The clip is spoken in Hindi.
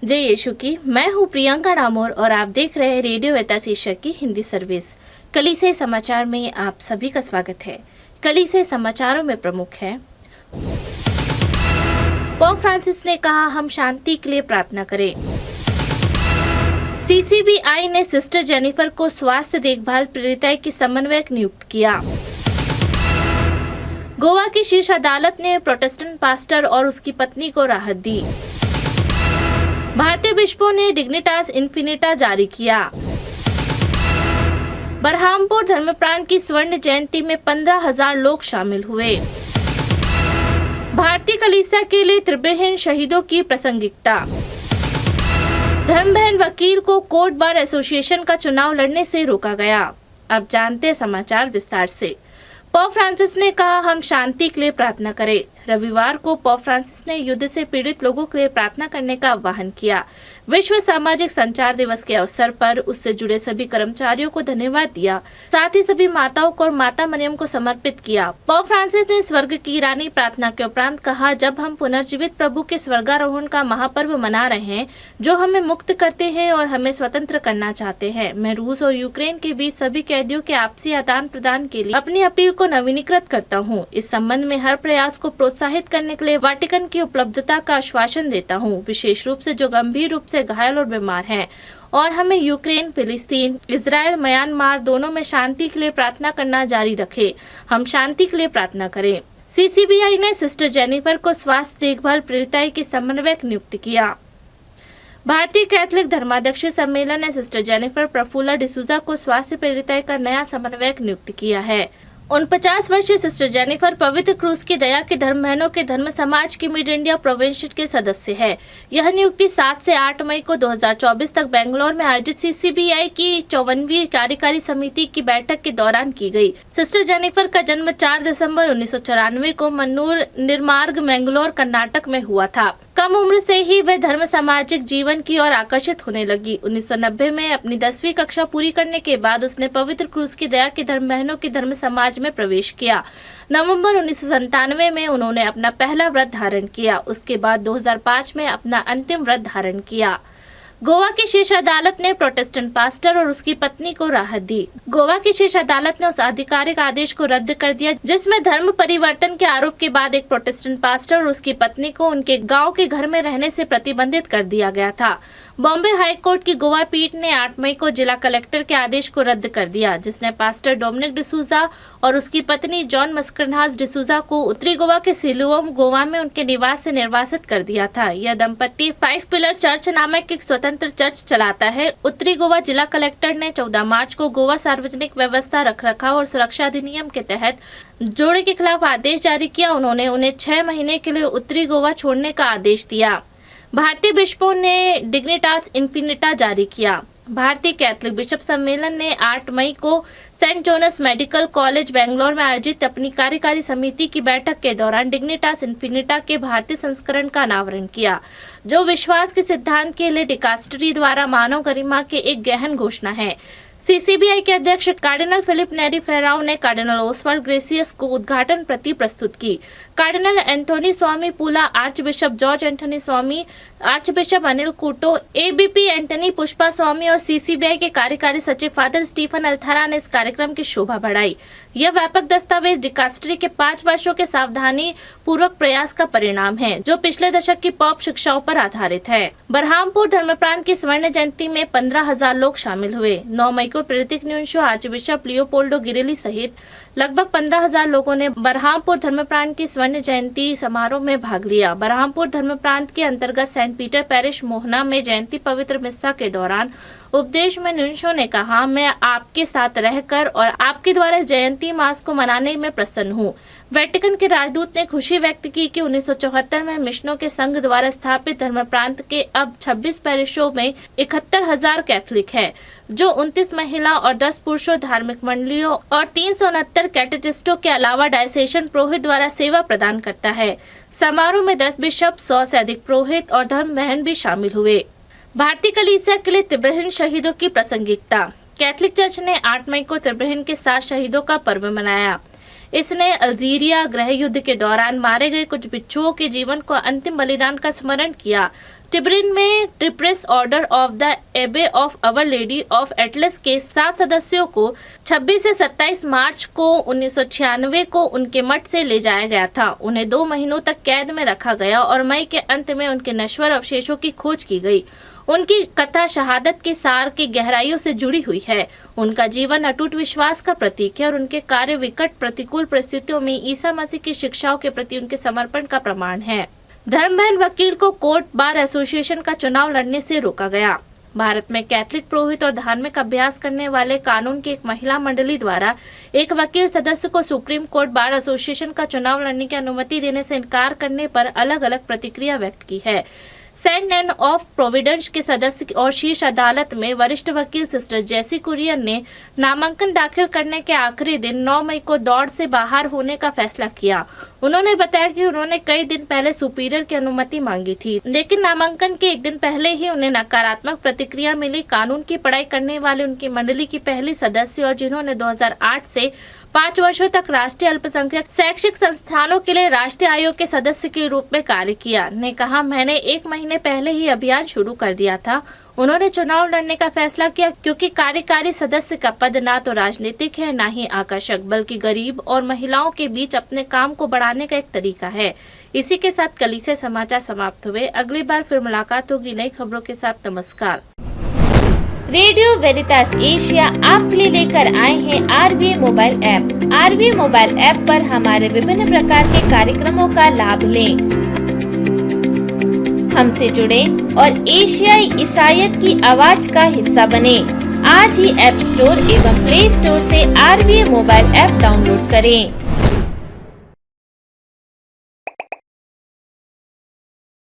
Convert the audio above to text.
जय यीशु की। मैं हूँ प्रियंका डामोर और आप देख रहे हैं रेडियो वेता शीर्षक की हिंदी सर्विस। कलीसिया समाचार में आप सभी का स्वागत है। कलीसिया समाचारों में प्रमुख है, पोप फ्रांसिस ने कहा हम शांति के लिए प्रार्थना करें। सीसीबीआई ने सिस्टर जेनिफर को स्वास्थ्य देखभाल प्रेरिताई की समन्वयक नियुक्त किया। गोवा की शीर्ष अदालत ने प्रोटेस्टेंट पास्टर और उसकी पत्नी को राहत दी। भारतीय बिशपों ने डिग्निटास इन्फिनिटा जारी किया। बरहामपुर धर्मप्रांत की स्वर्ण जयंती में 15,000 लोग शामिल हुए। भारतीय कलीसिया के लिए त्रिब्रहीन शहीदों की प्रासंगिकता। धर्म बहन वकील को कोर्ट बार एसोसिएशन का चुनाव लड़ने से रोका गया। अब जानते हैं समाचार विस्तार से। पोप फ्रांसिस ने कहा हम शांति के लिए प्रार्थना करें। रविवार को पोप फ्रांसिस ने युद्ध से पीड़ित लोगों के लिए प्रार्थना करने का आह्वान किया। विश्व सामाजिक संचार दिवस के अवसर पर उससे जुड़े सभी कर्मचारियों को धन्यवाद दिया, साथ ही सभी माताओं को और माता मरियम को समर्पित किया। पोप फ्रांसिस ने स्वर्ग की रानी प्रार्थना के उपरांत कहा, जब हम पुनर्जीवित प्रभु के स्वर्गारोहण का महापर्व मना रहे हैं जो हमें मुक्त करते हैं और हमें स्वतंत्र करना चाहते हैं, मैं रूस और यूक्रेन के बीच सभी कैदियों के आपसी आदान प्रदान के लिए अपनी अपील को नवीनीकृत करता हूँ। इस संबंध में हर प्रयास को प्रोत्साहित करने के लिए वाटिकन की उपलब्धता का आश्वासन देता हूँ, विशेष रूप से जो गंभीर रूप से घायल और बीमार हैं, और हमें यूक्रेन, फिलिस्तीन, इजराइल, म्यांमार दोनों में शांति के लिए प्रार्थना करना जारी रखें। हम शांति के लिए प्रार्थना करें। सीसीबीआई ने सिस्टर जेनिफर को स्वास्थ्य देखभाल प्रेरिताई की समन्वयक नियुक्त किया। भारतीय कैथोलिक धर्माध्यक्ष सम्मेलन ने सिस्टर जेनिफर प्रफुल्ला डिसूजा को स्वास्थ्य प्रेरिताई का नया समन्वयक नियुक्त किया है। 49 वर्षीय सिस्टर जेनिफर पवित्र क्रूस की दया के धर्म बहनों के धर्म समाज की मिड इंडिया प्रोविंशियल के सदस्य है। यह नियुक्ति 7 से 8 मई को 2024 तक बेंगलोर में आयोजित सीसीबीआई की 54वीं कार्यकारी समिति की बैठक के दौरान की गई। सिस्टर जेनिफर का जन्म 4 दिसंबर 1994 को मन्नूर निर्मार्ग, मैंगलोर, कर्नाटक में हुआ था। कम उम्र से ही वह धर्म सामाजिक जीवन की ओर आकर्षित होने लगी। 1990 में अपनी 10वीं कक्षा पूरी करने के बाद उसने पवित्र क्रूस की दया के धर्म बहनों के धर्म समाज में प्रवेश किया। नवंबर 1997 में उन्होंने अपना पहला व्रत धारण किया। उसके बाद 2005 में अपना अंतिम व्रत धारण किया। गोवा की शीर्ष अदालत ने प्रोटेस्टेंट पास्टर और उसकी पत्नी को राहत दी। गोवा की शीर्ष अदालत ने उस आधिकारिक आदेश को रद्द कर दिया जिसमें धर्म परिवर्तन के आरोप के बाद एक प्रोटेस्टेंट पास्टर और उसकी पत्नी को उनके गांव के घर में रहने से प्रतिबंधित कर दिया गया था। बॉम्बे हाई कोर्ट की गोवा पीठ ने 8 मई को जिला कलेक्टर के आदेश को रद्द कर दिया, जिसने पास्टर डोमिनिक डिसूजा और उसकी पत्नी जॉन मस्करनास डिसूजा को उत्तरी गोवा के सिलुओम, गोवा में उनके निवास से निर्वासित कर दिया था। यह दंपति 5 पिलर चर्च नामक एक स्वतंत्र चर्च चलाता है। उत्तरी गोवा जिला कलेक्टर ने 14 मार्च को गोवा सार्वजनिक व्यवस्था, रखरखाव और सुरक्षा अधिनियम के तहत जोड़े के खिलाफ आदेश जारी किया। उन्होंने उन्हें 6 महीने के लिए उत्तरी गोवा छोड़ने का आदेश दिया। भारतीय बिशपों ने डिग्निटास इन्फिनिटा जारी किया। भारतीय कैथोलिक बिशप सम्मेलन ने 8 मई को Saint John's Medical College Bangalore में आयोजित अपनी कार्यकारी समिति की बैठक के दौरान डिग्निटास इन्फिनिटा के भारतीय संस्करण का अनावरण किया, जो विश्वास के सिद्धांत के लिए डिकास्टरी द्वारा मानव गरिमा के एक गहन घोषणा है। सीसीबीआई के अध्यक्ष कार्डिनल फिलिप नेरी फेराउ ने कार्डिनल ओसवाल्ड ग्रेसियस को उद्घाटन प्रति प्रस्तुत की। Cardinal Anthony Swami Poola, archbishop George Anthony Swami, archbishop Anil Couto, ABP Antony Pushpa Swami और सीसीबीआई के कार्यकारी सचिव फादर स्टीफन अल्थारा ने इस कार्यक्रम की शोभा बढ़ाई। यह व्यापक दस्तावेज डिकास्टरी के 5 वर्षों के सावधानी पूर्वक प्रयास का परिणाम है, जो पिछले दशक की पॉप शिक्षाओं पर आधारित है। बरहामपुर धर्मप्रांत की स्वर्ण जयंती में 15,000 लोग शामिल हुए। 9 मई को प्रेरित न्यूनशो आर्चबिशप लियोपोल्डो गिरेली सहित लगभग 15,000 लोगों ने बरहामपुर धर्मप्रांत की स्वर्ण जयंती समारोह में भाग लिया। बरहामपुर धर्मप्रांत के अंतर्गत सेंट पीटर पैरिश मोहना में जयंती पवित्र मिस्सा के दौरान उपदेश में न्यूनशो ने कहा, मैं आपके साथ रहकर और आपके द्वारा इस जयंती मास को मनाने में प्रसन्न हूँ। वेटिकन के राजदूत ने खुशी व्यक्त की कि 1974 में मिशनों के संघ द्वारा स्थापित धर्म प्रांत के अब 26 पैरिशों में 71,000 कैथोलिक है, जो 29 महिला और 10 पुरुषों धार्मिक मंडलियों और 369 कैटेचिस्टों के अलावा डायसेशन पुरोहित द्वारा सेवा प्रदान करता है। समारोह में 10 बिशप, 100 से अधिक पुरोहित और धर्म बहन भी शामिल हुए। भारतीय कलीसिया के लिए त्रिब्रहीन शहीदों की प्रासंगिकता। कैथोलिक चर्च ने 8 मई को त्रिब्रहीन के 7 शहीदों का पर्व मनाया। इसने अल्जीरिया गृह युद्ध के दौरान मारे गए कुछ बिच्छुओं के जीवन को अंतिम बलिदान का स्मरण किया, टिब्रिन में ट्रिप्रेस ऑर्डर ऑफ द एबे of our lady of Atlas के 7 सदस्यों को 26 से 27 मार्च को 1996 को उनके मठ से ले जाया गया था। उन्हें 2 महीनों तक कैद में रखा गया और मई के अंत में उनके नश्वर अवशेषों की खोज की गई। उनकी कथा शहादत के सार की गहराइयों से जुड़ी हुई है। उनका जीवन अटूट विश्वास का प्रतीक है और उनके कार्य विकट प्रतिकूल परिस्थितियों में ईसा मसीह की शिक्षाओं के प्रति उनके समर्पण का प्रमाण है। धर्म बहन वकील को कोर्ट बार एसोसिएशन का चुनाव लड़ने से रोका गया। भारत में कैथलिक पुरोहित और धार्मिक अभ्यास करने वाले कानून की एक महिला मंडली द्वारा एक वकील सदस्य को सुप्रीम कोर्ट बार एसोसिएशन का चुनाव लड़ने की अनुमति देने से इनकार करने पर अलग अलग प्रतिक्रिया व्यक्त की है। सेंट एन ऑफ प्रोविडेंस के सदस्य और शीर्ष अदालत में वरिष्ठ वकील सिस्टर जेसी कुरियन ने नामांकन दाखिल करने के आखिरी दिन 9 मई को दौड़ से बाहर होने का फैसला किया। उन्होंने बताया कि उन्होंने कई दिन पहले सुपीरियर की अनुमति मांगी थी, लेकिन नामांकन के एक दिन पहले ही उन्हें नकारात्मक प्रतिक्रिया मिली। कानून की पढ़ाई करने वाले उनकी मंडली की पहली सदस्य और जिन्होंने 2008 से 5 वर्षों तक राष्ट्रीय अल्पसंख्यक शैक्षिक संस्थानों के लिए राष्ट्रीय आयोग के सदस्य के रूप में कार्य किया, ने कहा, मैंने 1 महीने पहले ही अभियान शुरू कर दिया था। उन्होंने चुनाव लड़ने का फैसला किया क्योंकि कार्यकारी सदस्य का पद ना तो राजनीतिक है, ना ही आकर्षक, बल्कि गरीब और महिलाओं के बीच अपने काम को बढ़ाने का एक तरीका है। इसी के साथ कलीसिया समाचार समाप्त हुए। अगली बार फिर मुलाकात होगी नई खबरों के साथ। नमस्कार। रेडियो वेरितास एशिया आपके लिए लेकर आए हैं RVA mobile app. RVA mobile app पर हमारे विभिन्न प्रकार के कार्यक्रमों का लाभ लें, हमसे जुड़े और एशियाई ईसाईयत की आवाज का हिस्सा बने। आज ही ऐप स्टोर एवं प्ले स्टोर से RVA मोबाइल ऐप डाउनलोड करें।